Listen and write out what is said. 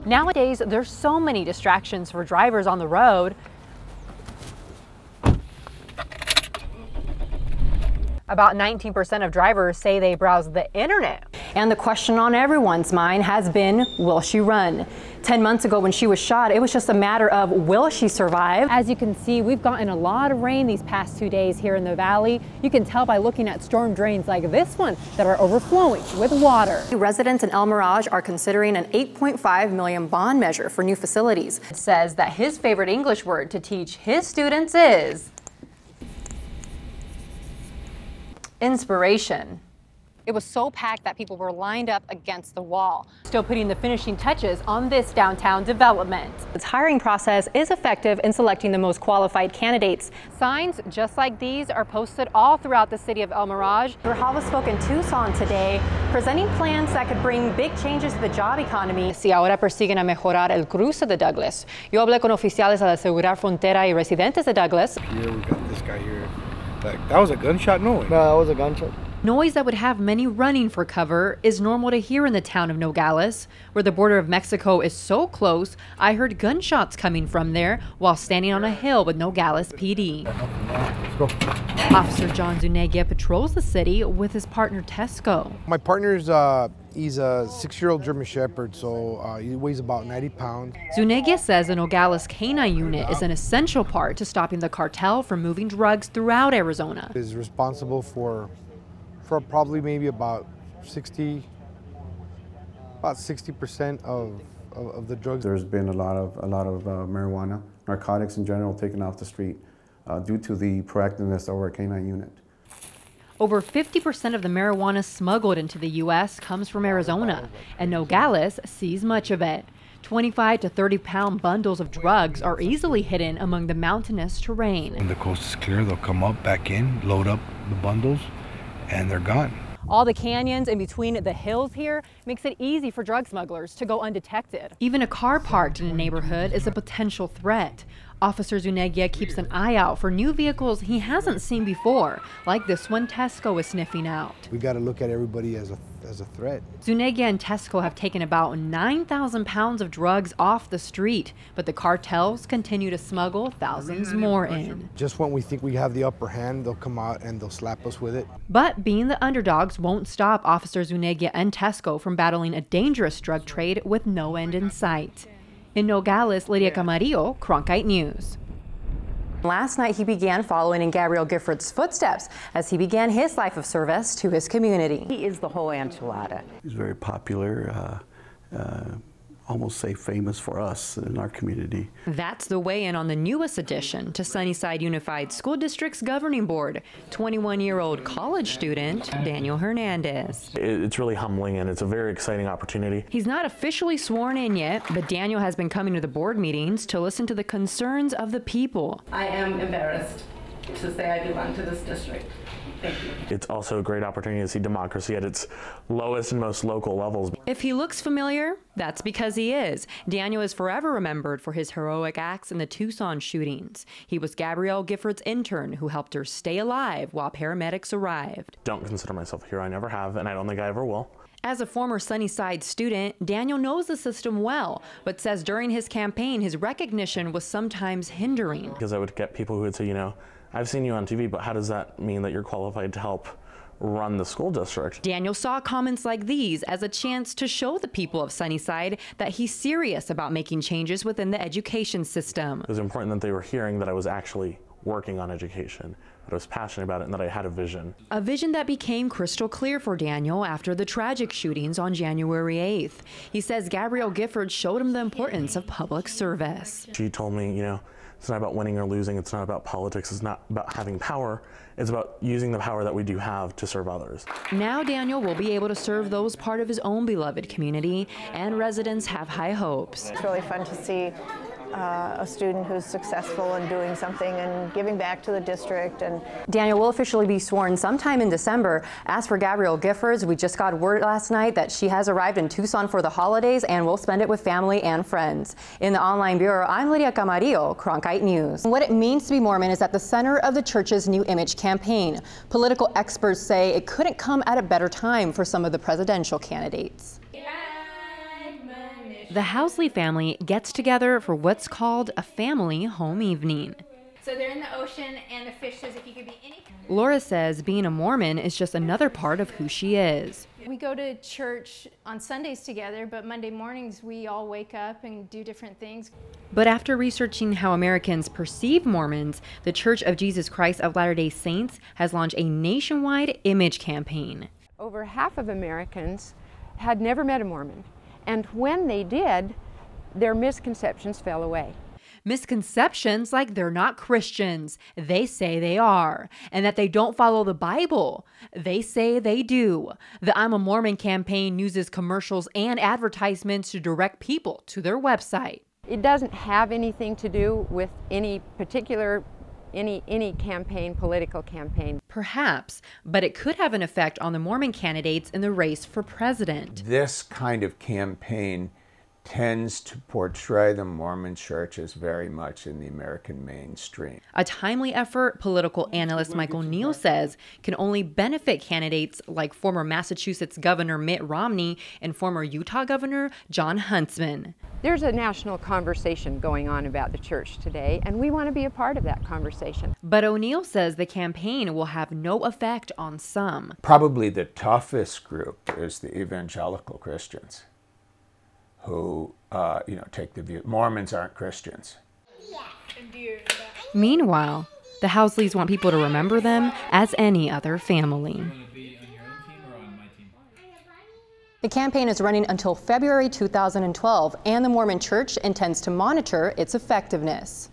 Nowadays, there's so many distractions for drivers on the road. About 19% of drivers say they browse the internet. And the question on everyone's mind has been, will she run? 10 months ago when she was shot, it was just a matter of, will she survive? As you can see, we've gotten a lot of rain these past 2 days here in the valley. You can tell by looking at storm drains like this one that are overflowing with water. Residents in El Mirage are considering an $8.5 million bond measure for new facilities. It says that his favorite English word to teach his students is inspiration. It was so packed that people were lined up against the wall. Still putting the finishing touches on this downtown development. Its hiring process is effective in selecting the most qualified candidates. Signs just like these are posted all throughout the city of El Mirage. Grijalva spoke in Tucson today, presenting plans that could bring big changes to the job economy. Si ahora persiguen a mejorar el cruce de Douglas. Yo hablé con oficiales al asegurar frontera y residentes de Douglas. Here we got this guy here. Like, that was a gunshot noise. No, that was a gunshot. Noise that would have many running for cover is normal to hear in the town of Nogales, where the border of Mexico is so close. I heard gunshots coming from there while standing on a hill with Nogales PD. Let's go. Officer John Zuniga patrols the city with his partner Tesco. My partner's he's a 6-year-old German Shepherd, so he weighs about 90 pounds. Zuniga says the Nogales Canine Unit is an essential part to stopping the cartel from moving drugs throughout Arizona. Is responsible for probably maybe about 60% of the drugs. There's been a lot of marijuana, narcotics in general, taken off the street due to the proactiveness of our canine unit. Over 50% of the marijuana smuggled into the U.S. comes from Arizona, and Nogales sees much of it. 25 to 30-pound bundles of drugs are easily hidden among the mountainous terrain. When the coast is clear, they'll come up, back in, load up the bundles, and they're gone. All the canyons in between the hills here makes it easy for drug smugglers to go undetected. Even a car parked in a neighborhood is a potential threat. Officer Zuniga keeps an eye out for new vehicles he hasn't seen before, like this one Tesco is sniffing out. We got to look at everybody as a threat. Zuniga and Tesco have taken about 9,000 pounds of drugs off the street, but the cartels continue to smuggle thousands more in. Just when we think we have the upper hand, they'll come out and they'll slap us with it. But being the underdogs won't stop Officer Zuniga and Tesco from battling a dangerous drug trade with no end in sight. In Nogales, Lydia Camarillo, Cronkite News. Last night, he began following in Gabriel Gifford's footsteps as he began his life of service to his community. He is the whole enchilada. He's very popular, almost say famous for us in our community. That's the weigh-in on the newest addition to Sunnyside Unified School District's governing board, 21-year-old college student Daniel Hernandez. It's really humbling and it's a very exciting opportunity. He's not officially sworn in yet, but Daniel has been coming to the board meetings to listen to the concerns of the people. I am embarrassed to say I belong to this district. Thank you. It's also a great opportunity to see democracy at its lowest and most local levels. If he looks familiar, that's because he is. Daniel is forever remembered for his heroic acts in the Tucson shootings. He was Gabrielle Gifford's intern who helped her stay alive while paramedics arrived. Don't consider myself a hero. I never have, and I don't think I ever will. As a former Sunnyside student, Daniel knows the system well, but says during his campaign, his recognition was sometimes hindering. Because I would get people who would say, you know, I've seen you on TV, but how does that mean that you're qualified to help run the school district? Daniel saw comments like these as a chance to show the people of Sunnyside that he's serious about making changes within the education system. It was important that they were hearing that I was actually working on education, that I was passionate about it, and that I had a vision. A vision that became crystal clear for Daniel after the tragic shootings on January 8th. He says Gabrielle Gifford showed him the importance of public service. She told me, you know, it's not about winning or losing, it's not about politics, it's not about having power, it's about using the power that we do have to serve others. Now Daniel will be able to serve those part of his own beloved community, and residents have high hopes. It's really fun to see a student who's successful in doing something and giving back to the district. And Daniel will officially be sworn sometime in December. As for Gabrielle Giffords, we just got word last night that she has arrived in Tucson for the holidays and will spend it with family and friends. In the online bureau, I'm Lydia Camarillo, Cronkite News. What it means to be Mormon is at the center of the church's New Image campaign. Political experts say it couldn't come at a better time for some of the presidential candidates. The Housley family gets together for what's called a family home evening. So they're in the ocean, and the fish says if you could be any... Laura says being a Mormon is just another part of who she is. We go to church on Sundays together, but Monday mornings we all wake up and do different things. But after researching how Americans perceive Mormons, the Church of Jesus Christ of Latter-day Saints has launched a nationwide image campaign. Over half of Americans had never met a Mormon, and when they did, their misconceptions fell away. Misconceptions like they're not Christians. They say they are. And that they don't follow the Bible. They say they do. The I'm a Mormon campaign uses commercials and advertisements to direct people to their website. It doesn't have anything to do with any particular any campaign, political campaign. Perhaps, but it could have an effect on the Mormon candidates in the race for president. This kind of campaign tends to portray the Mormon Church as very much in the American mainstream. A timely effort, political analyst Michael Neal says, can only benefit candidates like former Massachusetts Governor Mitt Romney and former Utah Governor Jon Huntsman. There's a national conversation going on about the church today, and we want to be a part of that conversation. But O'Neill says the campaign will have no effect on some. Probably the toughest group is the evangelical Christians, who, take the view Mormons aren't Christians. Meanwhile, the Housleys want people to remember them as any other family. The campaign is running until February 2012, and the Mormon Church intends to monitor its effectiveness.